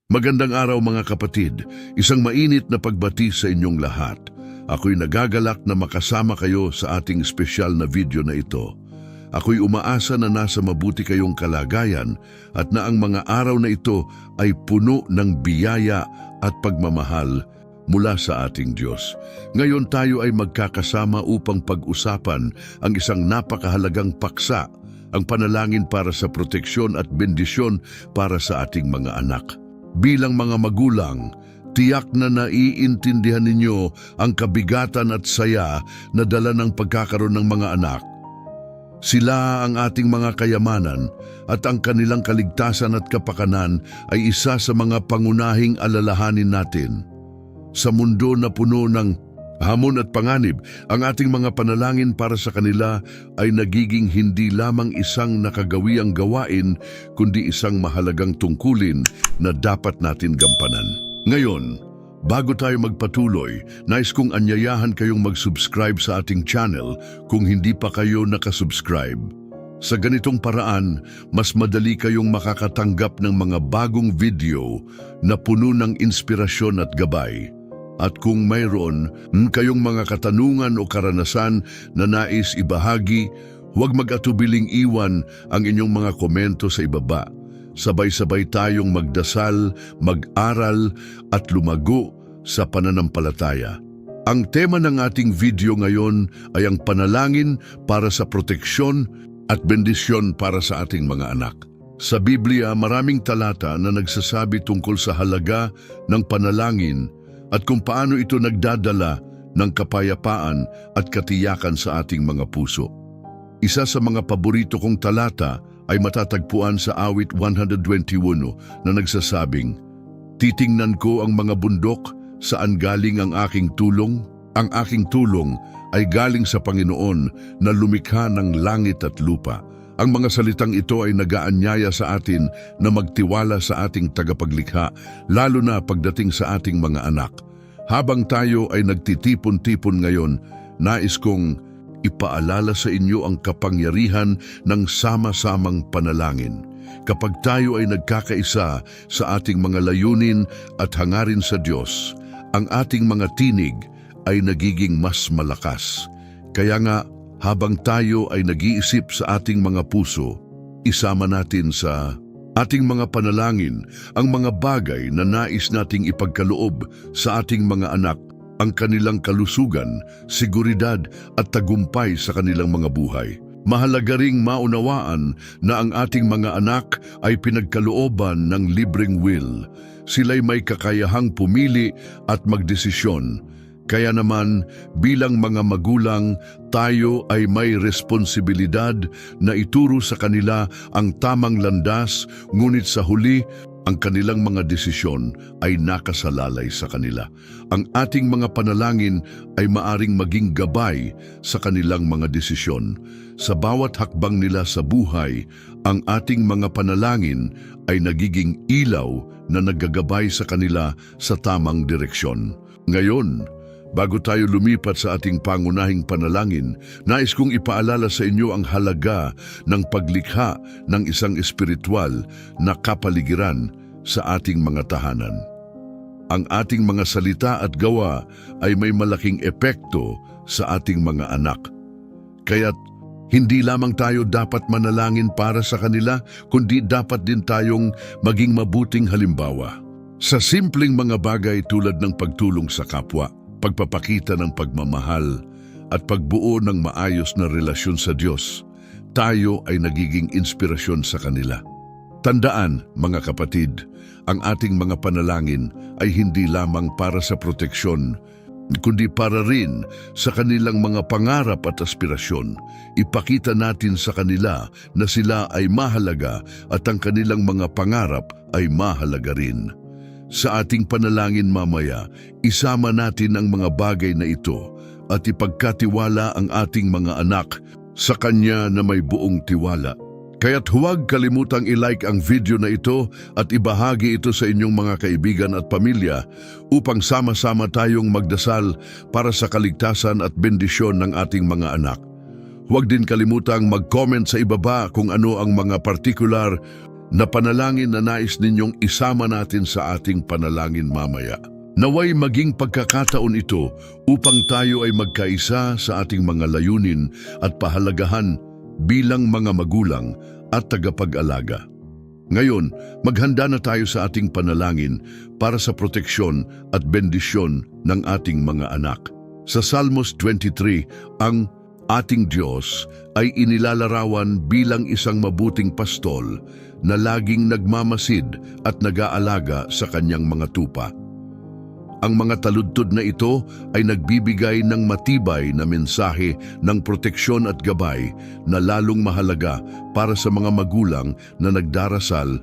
Magandang araw mga kapatid, isang mainit na pagbati sa inyong lahat. Ako'y nagagalak na makasama kayo sa ating espesyal na video na ito. Ako'y umaasa na nasa mabuti kayong kalagayan at na ang mga araw na ito ay puno ng biyaya at pagmamahal mula sa ating Diyos. Ngayon tayo ay magkakasama upang pag-usapan ang isang napakahalagang paksa, ang panalangin para sa proteksyon at bendisyon para sa ating mga anak. Bilang mga magulang, tiyak na naiintindihan ninyo ang kabigatan at saya na dala ng pagkakaroon ng mga anak. Sila ang ating mga kayamanan at ang kanilang kaligtasan at kapakanan ay isa sa mga pangunahing alalahanin natin. Sa mundo na puno ng hamon at panganib, ang ating mga panalangin para sa kanila ay nagiging hindi lamang isang nakagawiang gawain, kundi isang mahalagang tungkulin na dapat natin gampanan. Ngayon, bago tayo magpatuloy, nais kong anyayahan kayong mag-subscribe sa ating channel kung hindi pa kayo nakasubscribe. Sa ganitong paraan, mas madali kayong makakatanggap ng mga bagong video na puno ng inspirasyon at gabay. At kung mayroon kayong mga katanungan o karanasan na nais ibahagi, huwag mag-atubiling iwan ang inyong mga komento sa ibaba. Sabay-sabay tayong magdasal, mag-aral at lumago sa pananampalataya. Ang tema ng ating video ngayon ay ang panalangin para sa proteksyon at bendisyon para sa ating mga anak. Sa Biblia, maraming talata na nagsasabi tungkol sa halaga ng panalangin at kung paano ito nagdadala ng kapayapaan at katiyakan sa ating mga puso. Isa sa mga paborito kong talata ay matatagpuan sa Awit 121 na nagsasabing, "Titingnan ko ang mga bundok, saan galing ang aking tulong? Ang aking tulong ay galing sa Panginoon na lumikha ng langit at lupa." Ang mga salitang ito ay nagaanyaya sa atin na magtiwala sa ating tagapaglikha, lalo na pagdating sa ating mga anak. Habang tayo ay nagtitipon-tipon ngayon, nais kong ipaalala sa inyo ang kapangyarihan ng sama-samang panalangin. Kapag tayo ay nagkakaisa sa ating mga layunin at hangarin sa Diyos, ang ating mga tinig ay nagiging mas malakas. Kaya nga, habang tayo ay nag-iisip sa ating mga puso, isama natin sa ating mga panalangin ang mga bagay na nais nating ipagkaloob sa ating mga anak, ang kanilang kalusugan, seguridad at tagumpay sa kanilang mga buhay. Mahalaga ring maunawaan na ang ating mga anak ay pinagkalooban ng libreng will. Sila'y may kakayahang pumili at magdesisyon. Kaya naman, bilang mga magulang, tayo ay may responsibilidad na ituro sa kanila ang tamang landas, ngunit sa huli, ang kanilang mga desisyon ay nakasalalay sa kanila. Ang ating mga panalangin ay maaring maging gabay sa kanilang mga desisyon. Sa bawat hakbang nila sa buhay, ang ating mga panalangin ay nagiging ilaw na naggagabay sa kanila sa tamang direksyon. Ngayon, bago tayo lumipat sa ating pangunahing panalangin, nais kong ipaalala sa inyo ang halaga ng paglikha ng isang espiritual na kapaligiran sa ating mga tahanan. Ang ating mga salita at gawa ay may malaking epekto sa ating mga anak. Kaya't hindi lamang tayo dapat manalangin para sa kanila, kundi dapat din tayong maging mabuting halimbawa. Sa simpleng mga bagay tulad ng pagtulong sa kapwa, pagpapakita ng pagmamahal at pagbuo ng maayos na relasyon sa Diyos, tayo ay nagiging inspirasyon sa kanila. Tandaan, mga kapatid, ang ating mga panalangin ay hindi lamang para sa proteksyon, kundi para rin sa kanilang mga pangarap at aspirasyon. Ipakita natin sa kanila na sila ay mahalaga at ang kanilang mga pangarap ay mahalaga rin. Sa ating panalangin mamaya, isama natin ang mga bagay na ito at ipagkatiwala ang ating mga anak sa Kanya na may buong tiwala. Kaya't huwag kalimutang i-like ang video na ito at ibahagi ito sa inyong mga kaibigan at pamilya upang sama-sama tayong magdasal para sa kaligtasan at bendisyon ng ating mga anak. Huwag din kalimutang mag-comment sa ibaba kung ano ang mga partikular na panalangin na nais ninyong isama natin sa ating panalangin mamaya. Naway maging pagkakataon ito upang tayo ay magkaisa sa ating mga layunin at pahalagahan bilang mga magulang at tagapag-alaga. Ngayon, maghanda na tayo sa ating panalangin para sa proteksyon at bendisyon ng ating mga anak. Sa Salmos 23, ang ating Diyos ay inilalarawan bilang isang mabuting pastol na laging nagmamasid at nag-aalaga sa kanyang mga tupa. Ang mga taludtod na ito ay nagbibigay ng matibay na mensahe ng proteksyon at gabay na lalong mahalaga para sa mga magulang na nagdarasal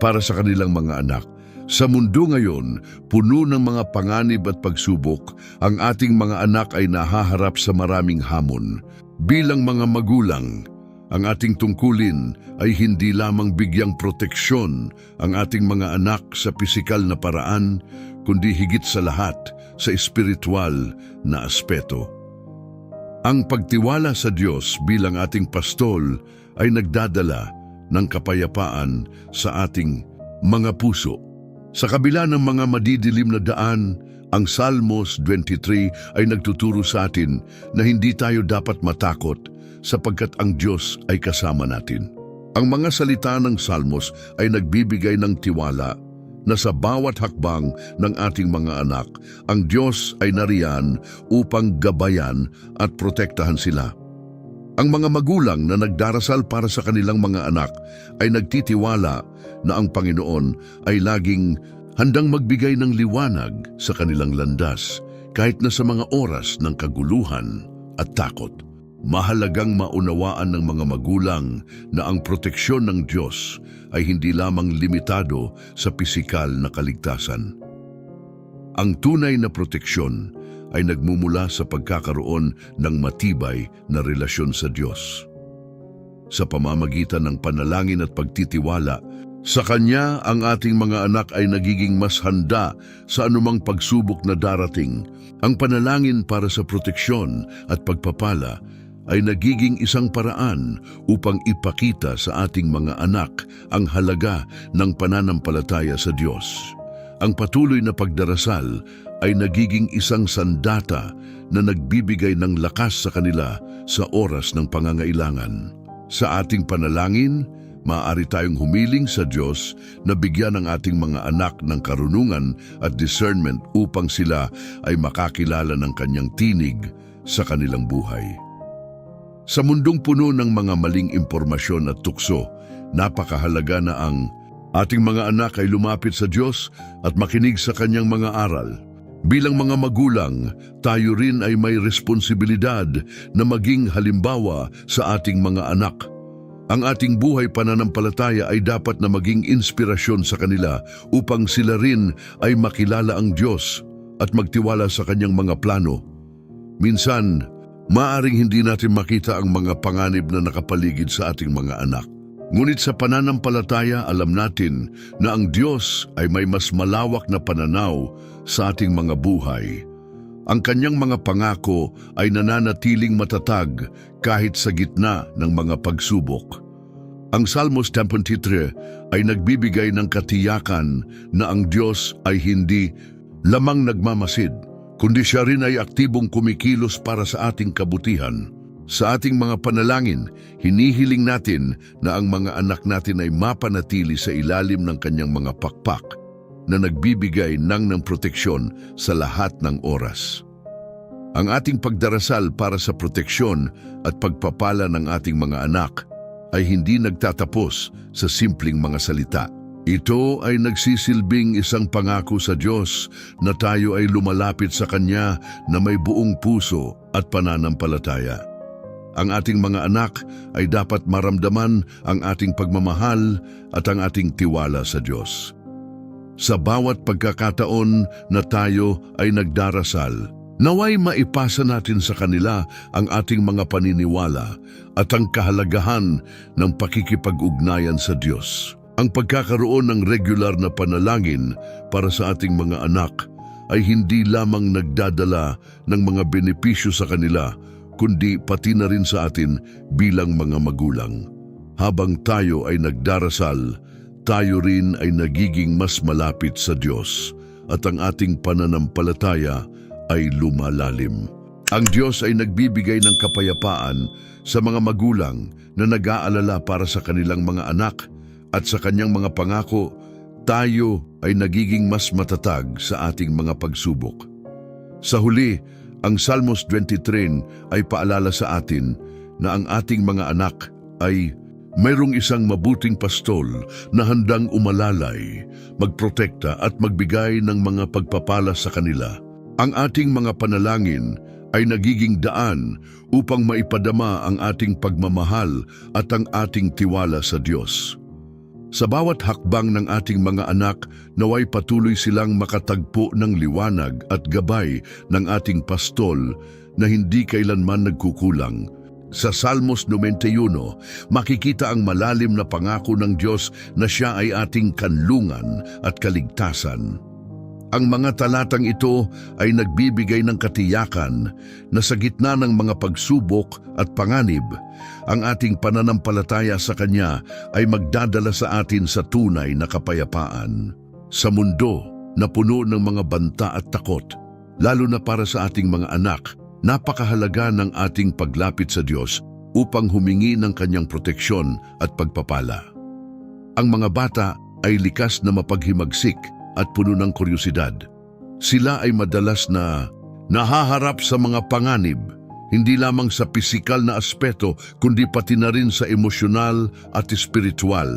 para sa kanilang mga anak. Sa mundo ngayon, puno ng mga panganib at pagsubok, ang ating mga anak ay nahaharap sa maraming hamon. Bilang mga magulang, ang ating tungkulin ay hindi lamang bigyang proteksyon ang ating mga anak sa pisikal na paraan, kundi higit sa lahat sa espiritual na aspeto. Ang pagtiwala sa Diyos bilang ating pastol ay nagdadala ng kapayapaan sa ating mga puso. Sa kabila ng mga madidilim na daan, ang Salmos 23 ay nagtuturo sa atin na hindi tayo dapat matakot sapagkat ang Diyos ay kasama natin. Ang mga salita ng Salmos ay nagbibigay ng tiwala na sa bawat hakbang ng ating mga anak, ang Diyos ay nariyan upang gabayan at protektahan sila. Ang mga magulang na nagdarasal para sa kanilang mga anak ay nagtitiwala na ang Panginoon ay laging handang magbigay ng liwanag sa kanilang landas kahit na sa mga oras ng kaguluhan at takot. Mahalagang maunawaan ng mga magulang na ang proteksyon ng Diyos ay hindi lamang limitado sa pisikal na kaligtasan. Ang tunay na proteksyon ay nagmumula sa pagkakaroon ng matibay na relasyon sa Diyos. Sa pamamagitan ng panalangin at pagtitiwala, sa Kanya ang ating mga anak ay nagiging mas handa sa anumang pagsubok na darating. Ang panalangin para sa proteksyon at pagpapala ay nagiging isang paraan upang ipakita sa ating mga anak ang halaga ng pananampalataya sa Diyos. Ang patuloy na pagdarasal ay nagiging isang sandata na nagbibigay ng lakas sa kanila sa oras ng pangangailangan. Sa ating panalangin, maaari tayong humiling sa Diyos na bigyan ng ating mga anak ng karunungan at discernment upang sila ay makakilala ng Kanyang tinig sa kanilang buhay. Sa mundong puno ng mga maling impormasyon at tukso, napakahalaga na ang ating mga anak ay lumapit sa Diyos at makinig sa Kanyang mga aral. Bilang mga magulang, tayo rin ay may responsibilidad na maging halimbawa sa ating mga anak. Ang ating buhay pananampalataya ay dapat na maging inspirasyon sa kanila upang sila rin ay makilala ang Diyos at magtiwala sa Kanyang mga plano. Minsan, maaring hindi natin makita ang mga panganib na nakapaligid sa ating mga anak. Ngunit sa pananampalataya, alam natin na ang Diyos ay may mas malawak na pananaw sa ating mga buhay. Ang Kanyang mga pangako ay nananatiling matatag kahit sa gitna ng mga pagsubok. Ang Salmos 23 ay nagbibigay ng katiyakan na ang Diyos ay hindi lamang nagmamasid, kundi Siya rin ay aktibong kumikilos para sa ating kabutihan. Sa ating mga panalangin, hinihiling natin na ang mga anak natin ay mapanatili sa ilalim ng Kanyang mga pakpak na nagbibigay ng proteksyon sa lahat ng oras. Ang ating pagdarasal para sa proteksyon at pagpapala ng ating mga anak ay hindi nagtatapos sa simpleng mga salita. Ito ay nagsisilbing isang pangako sa Diyos na tayo ay lumalapit sa Kanya na may buong puso at pananampalataya. Ang ating mga anak ay dapat maramdaman ang ating pagmamahal at ang ating tiwala sa Diyos. Sa bawat pagkakataon na tayo ay nagdarasal, naway maipasa natin sa kanila ang ating mga paniniwala at ang kahalagahan ng pakikipag-ugnayan sa Diyos. Ang pagkakaroon ng regular na panalangin para sa ating mga anak ay hindi lamang nagdadala ng mga benepisyo sa kanila, kundi pati na rin sa atin bilang mga magulang. Habang tayo ay nagdarasal, tayo rin ay nagiging mas malapit sa Diyos at ang ating pananampalataya ay lumalalim. Ang Diyos ay nagbibigay ng kapayapaan sa mga magulang na nag-aalala para sa kanilang mga anak at sa kanyang mga pangako, tayo ay nagiging mas matatag sa ating mga pagsubok. Sa huli, ang Salmos 23 ay paalala sa atin na ang ating mga anak ay mayroong isang mabuting pastol na handang umalalay, magprotekta at magbigay ng mga pagpapala sa kanila. Ang ating mga panalangin ay nagiging daan upang maipadama ang ating pagmamahal at ang ating tiwala sa Diyos. Sa bawat hakbang ng ating mga anak, naway patuloy silang makatagpo ng liwanag at gabay ng ating pastol na hindi kailanman nagkukulang. Sa Salmos 91, makikita ang malalim na pangako ng Diyos na Siya ay ating kanlungan at kaligtasan. Ang mga talatang ito ay nagbibigay ng katiyakan na sa gitna ng mga pagsubok at panganib, ang ating pananampalataya sa Kanya ay magdadala sa atin sa tunay na kapayapaan. Sa mundo na puno ng mga banta at takot, lalo na para sa ating mga anak, napakahalaga ng ating paglapit sa Diyos upang humingi ng Kanyang proteksyon at pagpapala. Ang mga bata ay likas na mapaghimagsik at puno ng kuryosidad. Sila ay madalas na nahaharap sa mga panganib, hindi lamang sa pisikal na aspeto kundi pati na rin sa emosyonal at espiritual.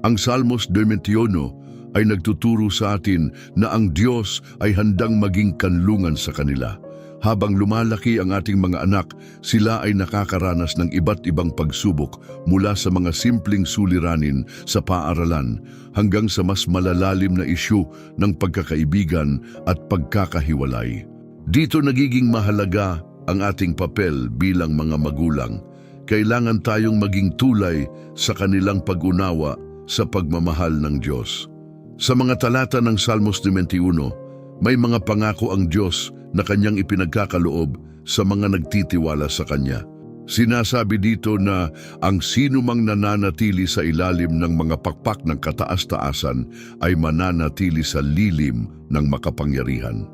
Ang Salmos 21 ay nagtuturo sa atin na ang Diyos ay handang maging kanlungan sa kanila. Habang lumalaki ang ating mga anak, sila ay nakakaranas ng iba't ibang pagsubok mula sa mga simpleng suliranin sa paaralan hanggang sa mas malalalim na isyu ng pagkakaibigan at pagkakahiwalay. Dito nagiging mahalaga ang ating papel bilang mga magulang. Kailangan tayong maging tulay sa kanilang pag-unawa sa pagmamahal ng Diyos. Sa mga talata ng Salmos 91, may mga pangako ang Diyos na Kanyang ipinagkakaloob sa mga nagtitiwala sa Kanya. Sinasabi dito na ang sinumang nananatili sa ilalim ng mga pakpak ng kataas-taasan ay mananatili sa lilim ng makapangyarihan.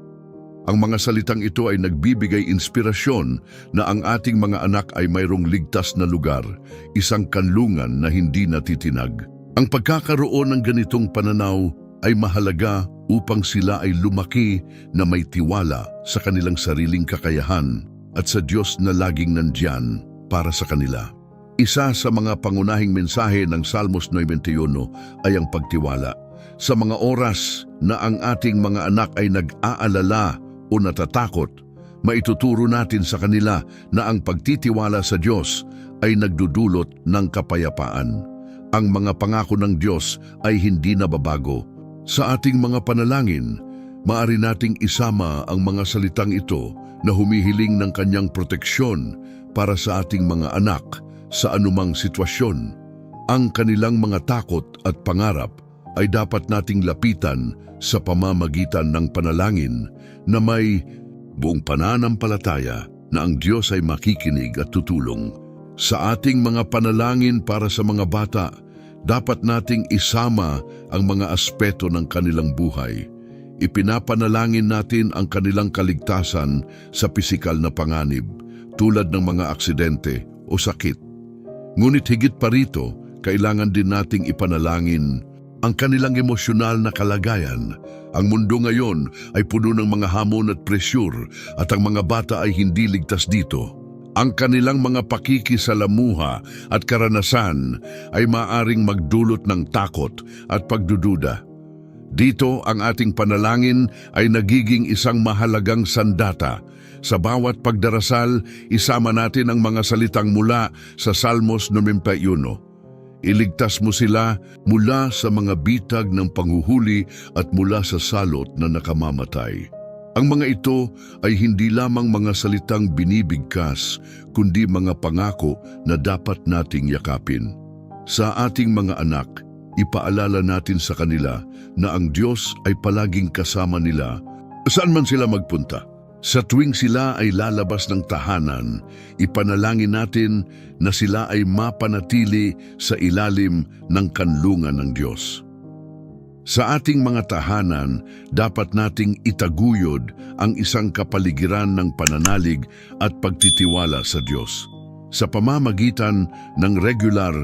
Ang mga salitang ito ay nagbibigay inspirasyon na ang ating mga anak ay mayroong ligtas na lugar, isang kanlungan na hindi natitinag. Ang pagkakaroon ng ganitong pananaw ay mahalaga upang sila ay lumaki na may tiwala sa kanilang sariling kakayahan at sa Diyos na laging nandyan para sa kanila. Isa sa mga pangunahing mensahe ng Salmos 91 ay ang pagtiwala. Sa mga oras na ang ating mga anak ay nag-aalala o natatakot, maituturo natin sa kanila na ang pagtitiwala sa Diyos ay nagdudulot ng kapayapaan. Ang mga pangako ng Diyos ay hindi nababago. Sa ating mga panalangin, maaari nating isama ang mga salitang ito na humihiling ng Kanyang proteksyon para sa ating mga anak sa anumang sitwasyon. Ang kanilang mga takot at pangarap ay dapat nating lapitan sa pamamagitan ng panalangin na may buong pananampalataya na ang Diyos ay makikinig at tutulong. Sa ating mga panalangin para sa mga bata, dapat nating isama ang mga aspeto ng kanilang buhay. Ipinapanalangin natin ang kanilang kaligtasan sa pisikal na panganib, tulad ng mga aksidente o sakit. Ngunit higit pa rito, kailangan din nating ipanalangin ang kanilang emosyonal na kalagayan. Ang mundo ngayon ay puno ng mga hamon at presyur at ang mga bata ay hindi ligtas dito. Ang kanilang mga pakikisalamuha at karanasan ay maaring magdulot ng takot at pagdududa. Dito ang ating panalangin ay nagiging isang mahalagang sandata. Sa bawat pagdarasal, isama natin ang mga salitang mula sa Salmos 91. Iligtas mo sila mula sa mga bitag ng panghuhuli at mula sa salot na nakamamatay. Ang mga ito ay hindi lamang mga salitang binibigkas, kundi mga pangako na dapat nating yakapin. Sa ating mga anak, ipaalala natin sa kanila na ang Diyos ay palaging kasama nila saan man sila magpunta. Sa tuwing sila ay lalabas ng tahanan, ipanalangin natin na sila ay mapanatili sa ilalim ng kanlungan ng Diyos. Sa ating mga tahanan, dapat nating itaguyod ang isang kapaligiran ng pananalig at pagtitiwala sa Diyos. Sa pamamagitan ng regular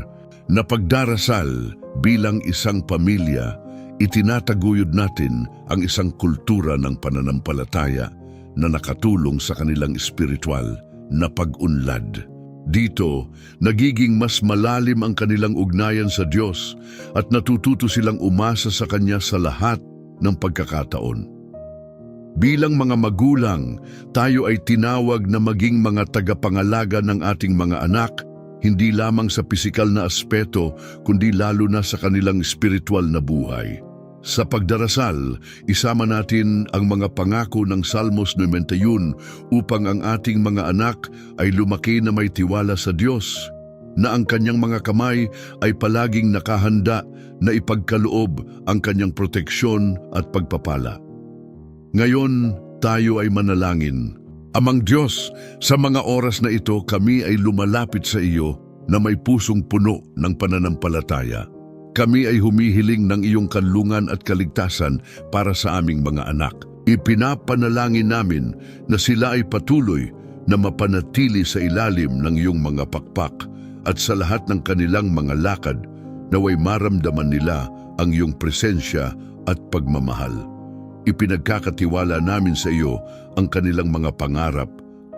na pagdarasal bilang isang pamilya, itinataguyod natin ang isang kultura ng pananampalataya na nakatulong sa kanilang espiritual na pag-unlad. Dito, nagiging mas malalim ang kanilang ugnayan sa Diyos at natututo silang umasa sa Kanya sa lahat ng pagkakataon. Bilang mga magulang, tayo ay tinawag na maging mga tagapangalaga ng ating mga anak, hindi lamang sa pisikal na aspeto, kundi lalo na sa kanilang espiritual na buhay. Sa pagdarasal, isama natin ang mga pangako ng Salmos 91 upang ang ating mga anak ay lumaki na may tiwala sa Diyos, na ang kanyang mga kamay ay palaging nakahanda na ipagkaloob ang kanyang proteksyon at pagpapala. Ngayon, tayo ay manalangin. Amang Diyos, sa mga oras na ito kami ay lumalapit sa iyo na may pusong puno ng pananampalataya. Kami ay humihiling ng iyong kanlungan at kaligtasan para sa aming mga anak. Ipinapanalangin namin na sila ay patuloy na mapanatili sa ilalim ng iyong mga pakpak at sa lahat ng kanilang mga lakad naway maramdaman nila ang iyong presensya at pagmamahal. Ipinagkakatiwala namin sa iyo ang kanilang mga pangarap,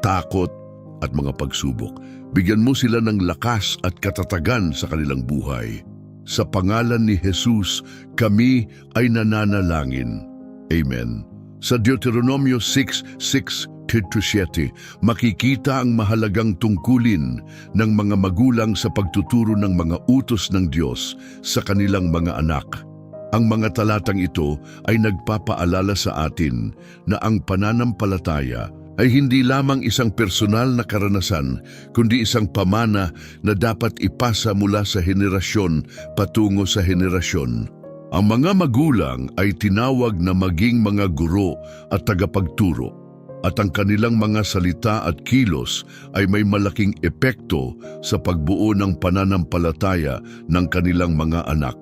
takot at mga pagsubok. Bigyan mo sila ng lakas at katatagan sa kanilang buhay. Sa pangalan ni Jesus, kami ay nananalangin. Amen. Sa Deuteronomio 6:6-7, makikita ang mahalagang tungkulin ng mga magulang sa pagtuturo ng mga utos ng Diyos sa kanilang mga anak. Ang mga talatang ito ay nagpapaalala sa atin na ang pananampalataya ay hindi lamang isang personal na karanasan, kundi isang pamana na dapat ipasa mula sa henerasyon patungo sa henerasyon. Ang mga magulang ay tinawag na maging mga guro at tagapagturo, at ang kanilang mga salita at kilos ay may malaking epekto sa pagbuo ng pananampalataya ng kanilang mga anak.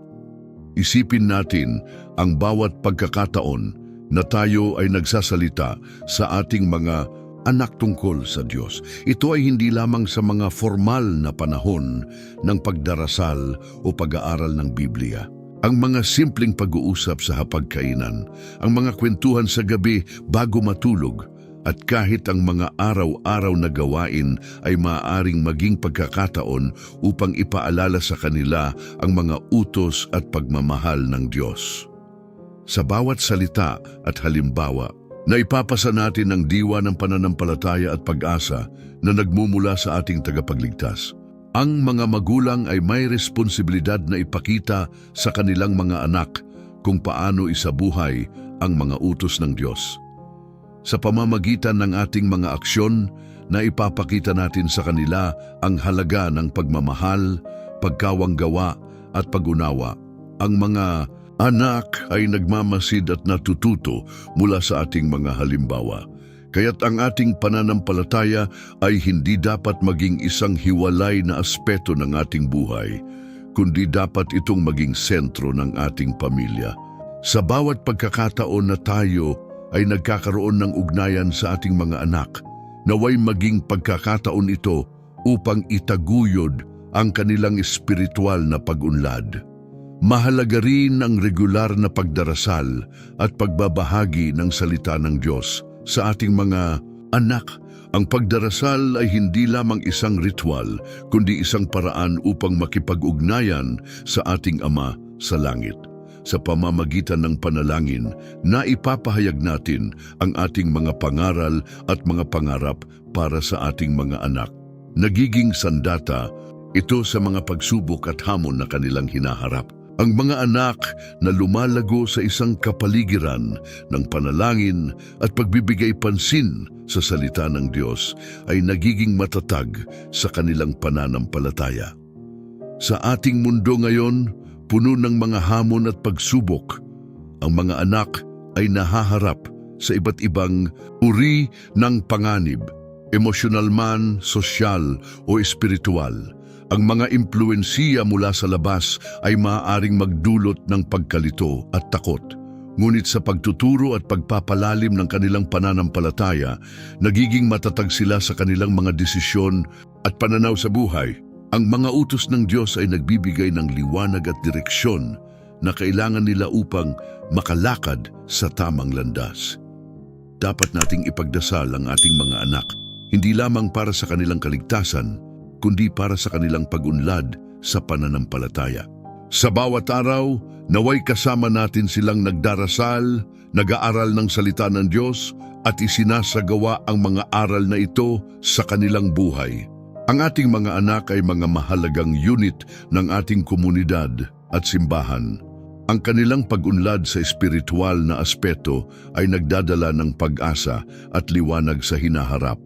Isipin natin ang bawat pagkakataon na tayo ay nagsasalita sa ating mga anak tungkol sa Diyos. Ito ay hindi lamang sa mga formal na panahon ng pagdarasal o pag-aaral ng Biblia. Ang mga simpleng pag-uusap sa hapagkainan, ang mga kwentuhan sa gabi bago matulog, at kahit ang mga araw-araw na gawain ay maaaring maging pagkakataon upang ipaalala sa kanila ang mga utos at pagmamahal ng Diyos. Sa bawat salita at halimbawa, naipapasa natin ang diwa ng pananampalataya at pag-asa na nagmumula sa ating tagapagligtas. Ang mga magulang ay may responsibilidad na ipakita sa kanilang mga anak kung paano isabuhay ang mga utos ng Diyos. Sa pamamagitan ng ating mga aksyon, na ipapakita natin sa kanila ang halaga ng pagmamahal, pagkawanggawa at pag-unawa. Ang mga anak ay nagmamasid at natututo mula sa ating mga halimbawa. Kaya't ang ating pananampalataya ay hindi dapat maging isang hiwalay na aspeto ng ating buhay, kundi dapat itong maging sentro ng ating pamilya. Sa bawat pagkakataon na tayo ay nagkakaroon ng ugnayan sa ating mga anak, naway maging pagkakataon ito upang itaguyod ang kanilang espiritual na pag-unlad. Mahalaga rin ang regular na pagdarasal at pagbabahagi ng salita ng Diyos sa ating mga anak. Ang pagdarasal ay hindi lamang isang ritual, kundi isang paraan upang makipag-ugnayan sa ating Ama sa langit. Sa pamamagitan ng panalangin, naipapahayag natin ang ating mga pangaral at mga pangarap para sa ating mga anak. Nagiging sandata ito sa mga pagsubok at hamon na kanilang hinaharap. Ang mga anak na lumalago sa isang kapaligiran ng panalangin at pagbibigay pansin sa salita ng Diyos ay nagiging matatag sa kanilang pananampalataya. Sa ating mundo ngayon, puno ng mga hamon at pagsubok, ang mga anak ay nahaharap sa iba't ibang uri ng panganib, emosyonal man, sosyal o espiritual. Ang mga impluwensiya mula sa labas ay maaaring magdulot ng pagkalito at takot. Ngunit sa pagtuturo at pagpapalalim ng kanilang pananampalataya, nagiging matatag sila sa kanilang mga desisyon at pananaw sa buhay. Ang mga utos ng Diyos ay nagbibigay ng liwanag at direksyon na kailangan nila upang makalakad sa tamang landas. Dapat nating ipagdasal ang ating mga anak, hindi lamang para sa kanilang kaligtasan, kundi para sa kanilang pag-unlad sa pananampalataya. Sa bawat araw, naway kasama natin silang nagdarasal, nag-aaral ng salita ng Diyos at isinasagawa ang mga aral na ito sa kanilang buhay. Ang ating mga anak ay mga mahalagang unit ng ating komunidad at simbahan. Ang kanilang pag-unlad sa espiritual na aspeto ay nagdadala ng pag-asa at liwanag sa hinaharap.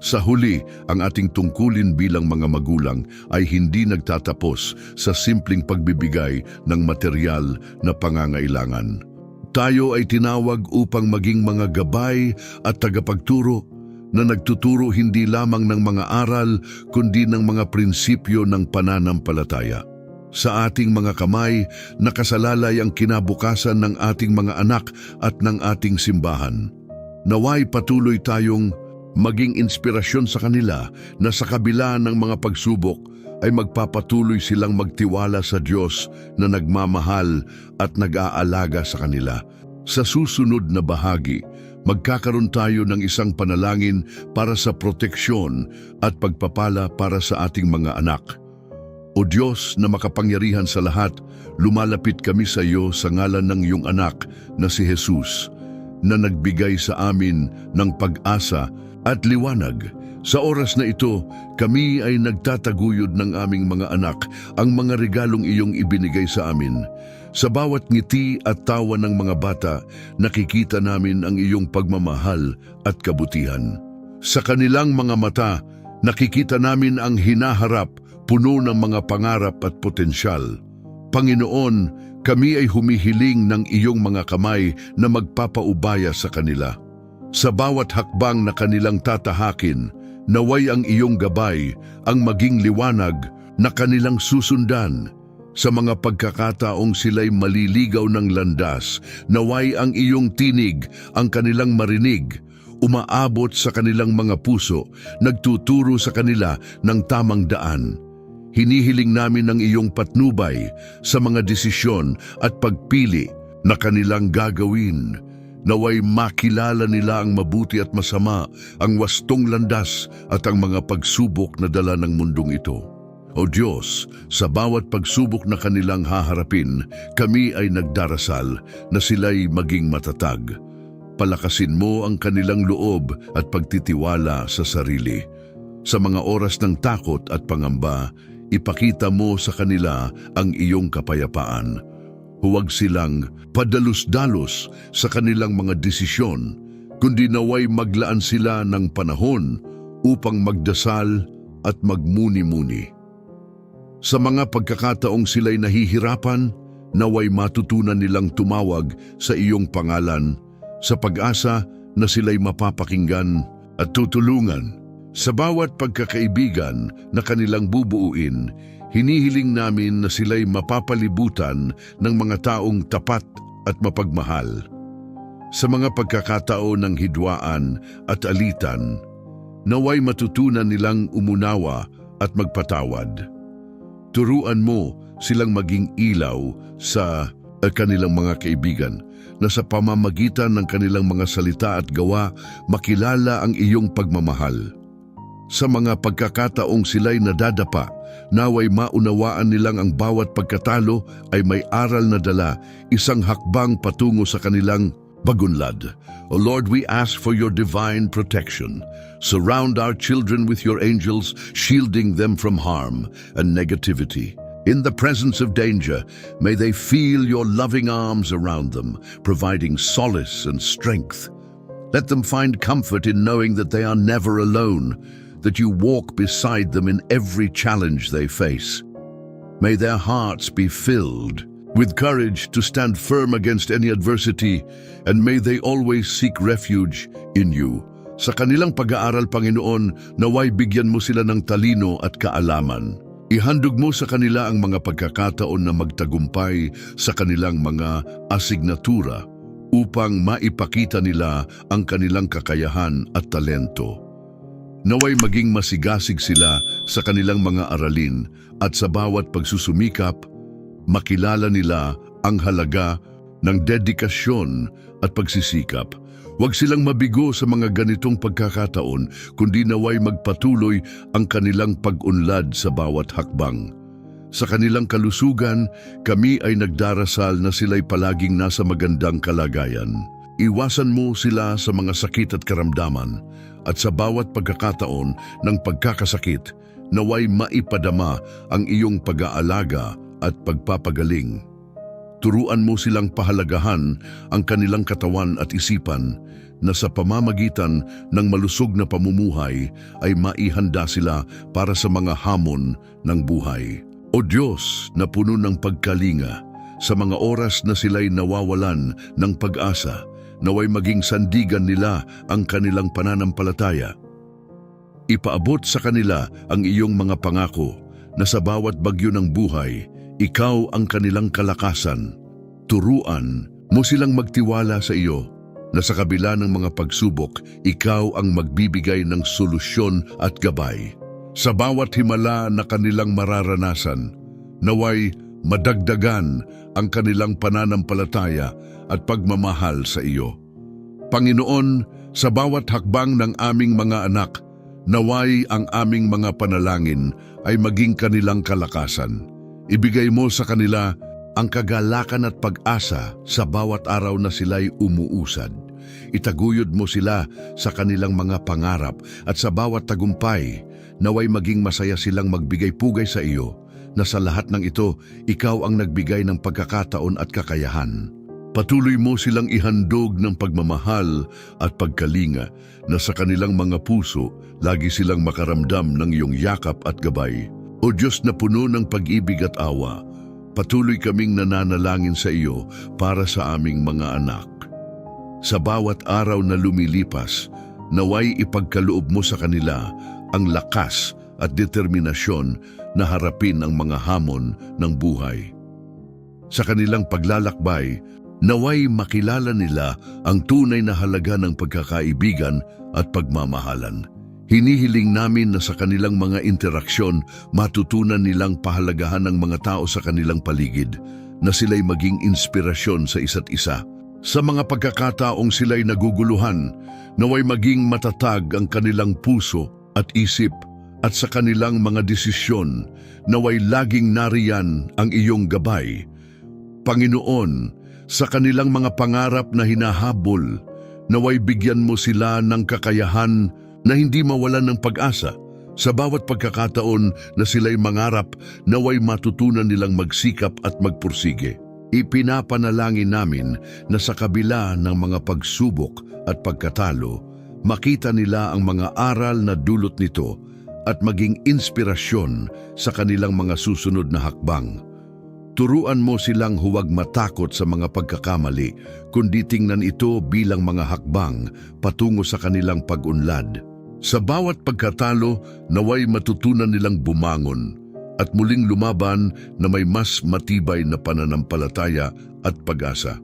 Sa huli, ang ating tungkulin bilang mga magulang ay hindi nagtatapos sa simpleng pagbibigay ng material na pangangailangan. Tayo ay tinawag upang maging mga gabay at tagapagturo na nagtuturo hindi lamang ng mga aral kundi ng mga prinsipyo ng pananampalataya. Sa ating mga kamay, nakasalalay ang kinabukasan ng ating mga anak at ng ating simbahan. Naway patuloy tayong maging inspirasyon sa kanila na sa kabila ng mga pagsubok ay magpapatuloy silang magtiwala sa Diyos na nagmamahal at nag-aalaga sa kanila. Sa susunod na bahagi, magkakaroon tayo ng isang panalangin para sa proteksyon at pagpapala para sa ating mga anak. O Diyos na makapangyarihan sa lahat, lumalapit kami sa iyo sa ngalan ng iyong anak na si Jesus, na nagbigay sa amin ng pag-asa at liwanag. Sa oras na ito, kami ay nagtataguyod ng aming mga anak ang mga regalong iyong ibinigay sa amin. Sa bawat ngiti at tawa ng mga bata, nakikita namin ang iyong pagmamahal at kabutihan. Sa kanilang mga mata, nakikita namin ang hinaharap, puno ng mga pangarap at potensyal. Panginoon, kami ay humihiling ng iyong mga kamay na magpapaubaya sa kanila. Sa bawat hakbang na kanilang tatahakin, naway ang iyong gabay ang maging liwanag na kanilang susundan. Sa mga pagkakataong sila'y maliligaw ng landas, naway ang iyong tinig ang kanilang marinig, umaabot sa kanilang mga puso, nagtuturo sa kanila ng tamang daan. Hinihiling namin ang iyong patnubay sa mga desisyon at pagpili na kanilang gagawin. Naway makilala nila ang mabuti at masama, ang wastong landas at ang mga pagsubok na dala ng mundong ito. O Diyos, sa bawat pagsubok na kanilang haharapin, kami ay nagdarasal na sila'y maging matatag. Palakasin mo ang kanilang loob at pagtitiwala sa sarili. Sa mga oras ng takot at pangamba, ipakita mo sa kanila ang iyong kapayapaan. Huwag silang padalos-dalos sa kanilang mga desisyon, kundi naway maglaan sila ng panahon upang magdasal at magmuni-muni. Sa mga pagkakataong sila'y nahihirapan, naway matutunan nilang tumawag sa iyong pangalan, sa pag-asa na sila'y mapapakinggan at tutulungan. Sa bawat pagkakaibigan na kanilang bubuuin, hinihiling namin na sila'y mapapalibutan ng mga taong tapat at mapagmahal. Sa mga pagkakataon ng hidwaan at alitan, naway matutunan nilang umunawa at magpatawad. Turuan mo silang maging ilaw sa kanilang mga kaibigan, na sa pamamagitan ng kanilang mga salita at gawa, makilala ang iyong pagmamahal. Sa mga pagkakataong sila'y nadadapa, naway maunawaan nilang ang bawat pagkatalo ay may aral na dala, isang hakbang patungo sa kanilang pagunlad. O Lord, we ask for your divine protection. Surround our children with your angels, shielding them from harm and negativity. In the presence of danger, may they feel your loving arms around them, providing solace and strength. Let them find comfort in knowing that they are never alone, that you walk beside them in every challenge they face. May their hearts be filled with courage to stand firm against any adversity, and may they always seek refuge in you. Sa kanilang pag-aaral, Panginoon, naway bigyan mo sila ng talino at kaalaman. Ihandog mo sa kanila ang mga pagkakataon na magtagumpay sa kanilang mga asignatura upang maipakita nila ang kanilang kakayahan at talento. Naway maging masigasig sila sa kanilang mga aralin at sa bawat pagsusumikap, makilala nila ang halaga ng dedikasyon at pagsisikap. Huwag silang mabigo sa mga ganitong pagkakataon, kundi naway magpatuloy ang kanilang pag-unlad sa bawat hakbang. Sa kanilang kalusugan, kami ay nagdarasal na sila'y palaging nasa magandang kalagayan. Iwasan mo sila sa mga sakit at karamdaman, at sa bawat pagkakataon ng pagkakasakit, naway maipadama ang iyong pag-aalaga at pagpapagaling. Turuan mo silang pahalagahan ang kanilang katawan at isipan na sa pamamagitan ng malusog na pamumuhay ay maihanda sila para sa mga hamon ng buhay. O Diyos na puno ng pagkalinga, sa mga oras na sila'y nawawalan ng pag-asa, naway maging sandigan nila ang kanilang pananampalataya. Ipaabot sa kanila ang iyong mga pangako na sa bawat bagyo ng buhay, ikaw ang kanilang kalakasan. Turuan mo silang magtiwala sa iyo na sa kabila ng mga pagsubok, ikaw ang magbibigay ng solusyon at gabay. Sa bawat himala na kanilang mararanasan, naway madagdagan ang kanilang pananampalataya at pagmamahal sa iyo. Panginoon, sa bawat hakbang ng aming mga anak, naway ang aming mga panalangin ay maging kanilang kalakasan. Ibigay mo sa kanila ang kagalakan at pag-asa sa bawat araw na sila'y umuusad. Itaguyod mo sila sa kanilang mga pangarap at sa bawat tagumpay, naway maging masaya silang magbigay pugay sa iyo na sa lahat ng ito, ikaw ang nagbigay ng pagkakataon at kakayahan. Patuloy mo silang ihandog ng pagmamahal at pagkalinga na sa kanilang mga puso, lagi silang makaramdam ng iyong yakap at gabay. O Diyos na puno ng pag-ibig at awa, patuloy kaming nananalangin sa iyo para sa aming mga anak. Sa bawat araw na lumilipas, naway ipagkaloob mo sa kanila ang lakas at determinasyon na harapin ang mga hamon ng buhay. Sa kanilang paglalakbay, naway makilala nila ang tunay na halaga ng pagkakaibigan at pagmamahalan. Hinihiling namin na sa kanilang mga interaksyon, matutunan nilang pahalagahan ng mga tao sa kanilang paligid, na sila'y maging inspirasyon sa isa't isa. Sa mga pagkakataong sila'y naguguluhan, naway maging matatag ang kanilang puso at isip, at sa kanilang mga desisyon, naway laging nariyan ang iyong gabay. Panginoon, sa kanilang mga pangarap na hinahabol, naway bigyan mo sila ng kakayahan na hindi mawalan ng pag-asa. Sa bawat pagkakataon na sila'y mangarap, naway matutunan nilang magsikap at magpursige. Ipinapanalangin namin na sa kabila ng mga pagsubok at pagkatalo, makita nila ang mga aral na dulot nito at maging inspirasyon sa kanilang mga susunod na hakbang. Turuan mo silang huwag matakot sa mga pagkakamali, kundi tingnan ito bilang mga hakbang patungo sa kanilang pag-unlad. Sa bawat pagkatalo, naway matutunan nilang bumangon at muling lumaban na may mas matibay na pananampalataya at pag-asa.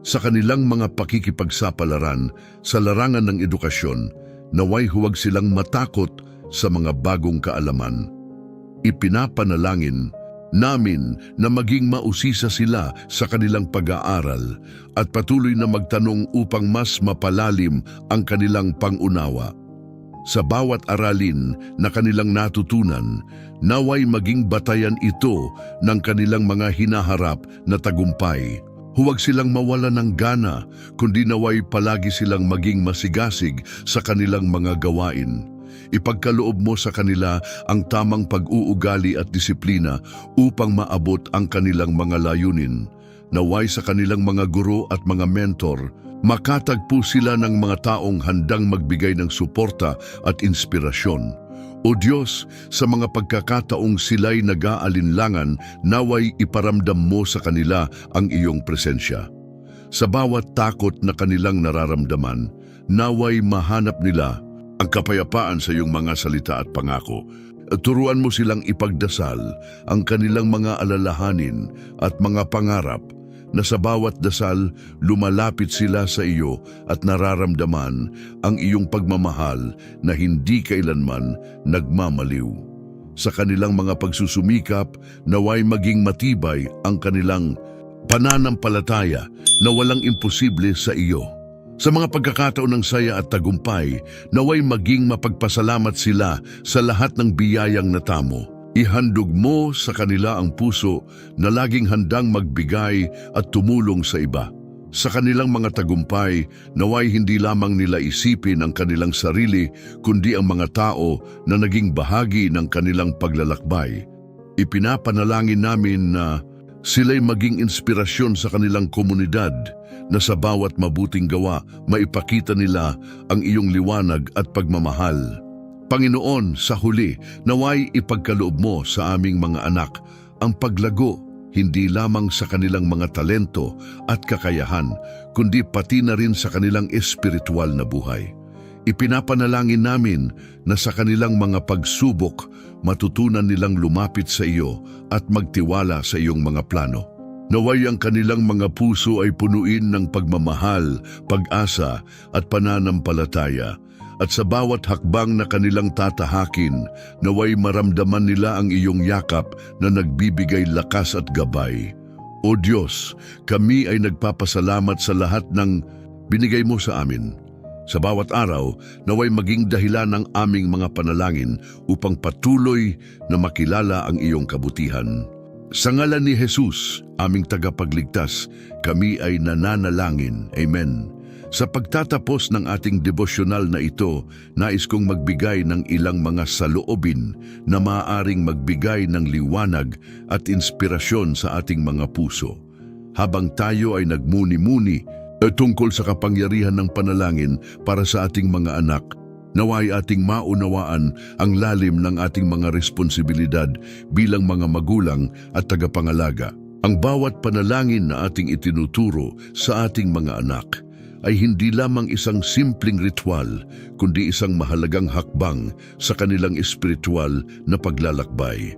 Sa kanilang mga pakikipagsapalaran sa larangan ng edukasyon, naway huwag silang matakot sa mga bagong kaalaman. Ipinapanalangin namin na maging mausisa sila sa kanilang pag-aaral at patuloy na magtanong upang mas mapalalim ang kanilang pangunawa. Sa bawat aralin na kanilang natutunan, naway maging batayan ito ng kanilang mga hinaharap na tagumpay. Huwag silang mawala ng gana, kundi naway palagi silang maging masigasig sa kanilang mga gawain. Ipagkaloob mo sa kanila ang tamang pag-uugali at disiplina upang maabot ang kanilang mga layunin. Naway sa kanilang mga guro at mga mentor, makatagpo sila ng mga taong handang magbigay ng suporta at inspirasyon. O Diyos, sa mga pagkakataong sila'y nag-aalinlangan, naway iparamdam mo sa kanila ang iyong presensya. Sa bawat takot na kanilang nararamdaman, naway mahanap nila ang kapayapaan sa iyong mga salita at pangako Turuan mo silang ipagdasal ang kanilang mga alalahanin at mga pangarap na sa bawat dasal lumalapit sila sa iyo at nararamdaman ang iyong pagmamahal na hindi kailanman nagmamaliw. Sa kanilang mga pagsusumikap, naway maging matibay ang kanilang pananampalataya na walang imposible sa iyo. Sa mga pagkakataon ng saya at tagumpay, naway maging mapagpasalamat sila sa lahat ng biyayang natamo. Ihandog mo sa kanila ang puso na laging handang magbigay at tumulong sa iba. Sa kanilang mga tagumpay, naway hindi lamang nila isipin ang kanilang sarili, kundi ang mga tao na naging bahagi ng kanilang paglalakbay. Ipinapanalangin namin na sila'y maging inspirasyon sa kanilang komunidad, na sa bawat mabuting gawa, maipakita nila ang iyong liwanag at pagmamahal. Panginoon, sa huli, naway ipagkaloob mo sa aming mga anak ang paglago, hindi lamang sa kanilang mga talento at kakayahan, kundi pati na rin sa kanilang espiritual na buhay. Ipinapanalangin namin na sa kanilang mga pagsubok, matutunan nilang lumapit sa iyo at magtiwala sa iyong mga plano. Naway ang kanilang mga puso ay punuin ng pagmamahal, pag-asa at pananampalataya. At sa bawat hakbang na kanilang tatahakin, naway maramdaman nila ang iyong yakap na nagbibigay lakas at gabay. O Diyos, kami ay nagpapasalamat sa lahat ng binigay mo sa amin. Sa bawat araw, naway maging dahilan ng aming mga panalangin upang patuloy na makilala ang iyong kabutihan. Sa ngalan ni Jesus, aming tagapagligtas, kami ay nananalangin. Amen. Sa pagtatapos ng ating devosyonal na ito, nais kong magbigay ng ilang mga saloobin na maaaring magbigay ng liwanag at inspirasyon sa ating mga puso. Habang tayo ay nagmuni-muni tungkol sa kapangyarihan ng panalangin para sa ating mga anak, naway ating maunawaan ang lalim ng ating mga responsibilidad bilang mga magulang at tagapangalaga. Ang bawat panalangin na ating itinuturo sa ating mga anak ay hindi lamang isang simpleng ritual, kundi isang mahalagang hakbang sa kanilang espiritual na paglalakbay.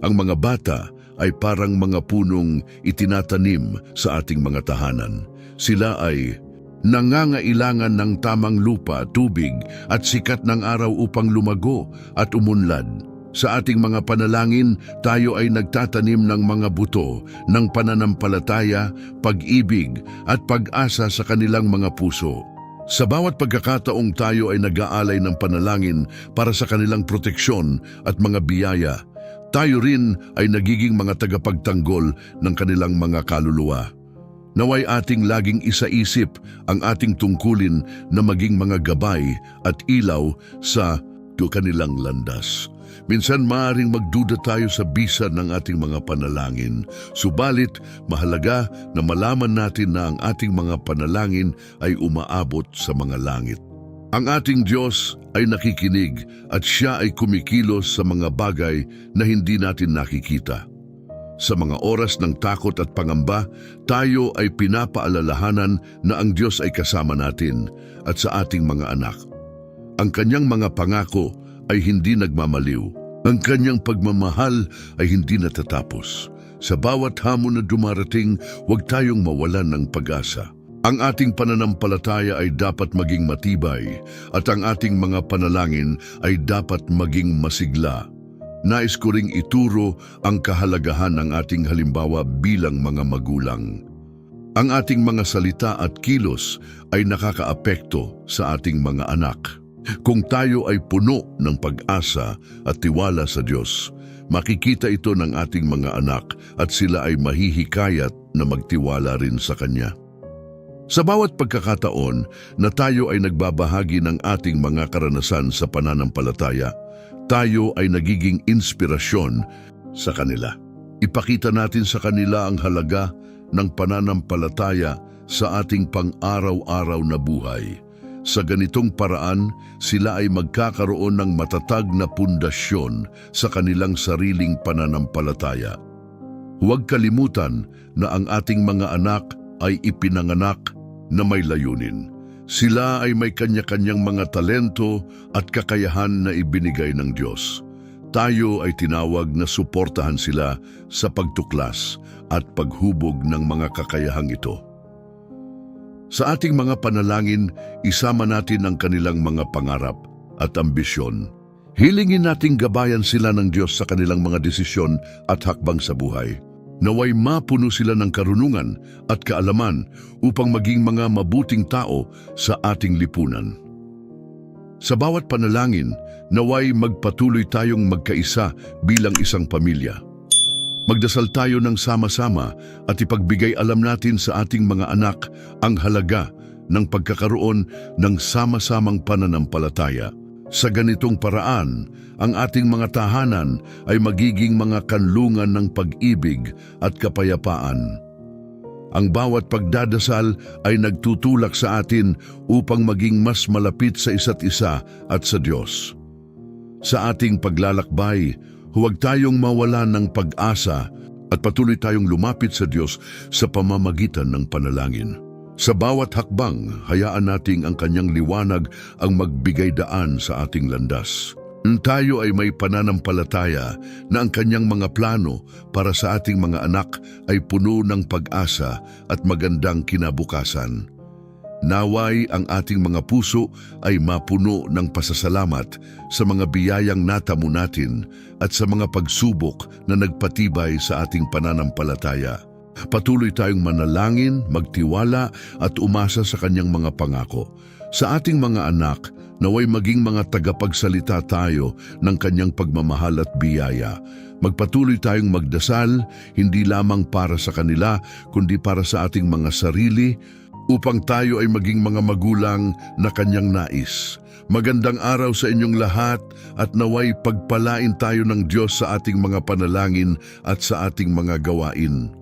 Ang mga bata ay parang mga punong itinatanim sa ating mga tahanan. Sila ay nangangailangan ng tamang lupa, tubig at sikat ng araw upang lumago at umunlad. Sa ating mga panalangin, tayo ay nagtatanim ng mga buto ng pananampalataya, pag-ibig at pag-asa sa kanilang mga puso. Sa bawat pagkakataong tayo ay nag-aalay ng panalangin para sa kanilang proteksyon at mga biyaya, tayo rin ay nagiging mga tagapagtanggol ng kanilang mga kaluluwa. Naway ating laging isaisip ang ating tungkulin na maging mga gabay at ilaw sa kanilang landas. Minsan maaaring magduda tayo sa bisa ng ating mga panalangin, subalit mahalaga na malaman natin na ang ating mga panalangin ay umaabot sa mga langit. Ang ating Diyos ay nakikinig at Siya ay kumikilos sa mga bagay na hindi natin nakikita. Sa mga oras ng takot at pangamba, tayo ay pinapaalalahanan na ang Diyos ay kasama natin at sa ating mga anak. Ang kanyang mga pangako ay hindi nagmamaliw. Ang kanyang pagmamahal ay hindi natatapos. Sa bawat hamon na dumarating, huwag tayong mawalan ng pag-asa. Ang ating pananampalataya ay dapat maging matibay at ang ating mga panalangin ay dapat maging masigla. Nais ko ring ituro ang kahalagahan ng ating halimbawa bilang mga magulang. Ang ating mga salita at kilos ay nakakaapekto sa ating mga anak. Kung tayo ay puno ng pag-asa at tiwala sa Diyos, makikita ito ng ating mga anak at sila ay mahihikayat na magtiwala rin sa Kanya. Sa bawat pagkakataon na tayo ay nagbabahagi ng ating mga karanasan sa pananampalataya, tayo ay nagiging inspirasyon sa kanila. Ipakita natin sa kanila ang halaga ng pananampalataya sa ating pang-araw-araw na buhay. Sa ganitong paraan, sila ay magkakaroon ng matatag na pundasyon sa kanilang sariling pananampalataya. Huwag kalimutan na ang ating mga anak ay ipinanganak na may layunin. Sila ay may kanya-kanyang mga talento at kakayahan na ibinigay ng Diyos. Tayo ay tinawag na suportahan sila sa pagtuklas at paghubog ng mga kakayahang ito. Sa ating mga panalangin, isama natin ang kanilang mga pangarap at ambisyon. Hilingin nating gabayan sila ng Diyos sa kanilang mga desisyon at hakbang sa buhay. Naway mapuno sila ng karunungan at kaalaman upang maging mga mabuting tao sa ating lipunan. Sa bawat panalangin, naway magpatuloy tayong magkaisa bilang isang pamilya. Magdasal tayo ng sama-sama at ipagbigay alam natin sa ating mga anak ang halaga ng pagkakaroon ng sama-samang pananampalataya. Sa ganitong paraan, ang ating mga tahanan ay magiging mga kanlungan ng pag-ibig at kapayapaan. Ang bawat pagdadasal ay nagtutulak sa atin upang maging mas malapit sa isa't isa at sa Diyos. Sa ating paglalakbay, huwag tayong mawalan ng pag-asa at patuloy tayong lumapit sa Diyos sa pamamagitan ng panalangin. Sa bawat hakbang, hayaan nating ang kanyang liwanag ang magbigay daan sa ating landas. Tayo ay may pananampalataya na ang kanyang mga plano para sa ating mga anak ay puno ng pag-asa at magandang kinabukasan. Naway ang ating mga puso ay mapuno ng pasasalamat sa mga biyayang natamo natin at sa mga pagsubok na nagpatibay sa ating pananampalataya. Patuloy tayong manalangin, magtiwala at umasa sa kanyang mga pangako. Sa ating mga anak, naway maging mga tagapagsalita tayo ng kanyang pagmamahal at biyaya. Magpatuloy tayong magdasal, hindi lamang para sa kanila, kundi para sa ating mga sarili, upang tayo ay maging mga magulang na kanyang nais. Magandang araw sa inyong lahat at naway pagpalain tayo ng Diyos sa ating mga panalangin at sa ating mga gawain.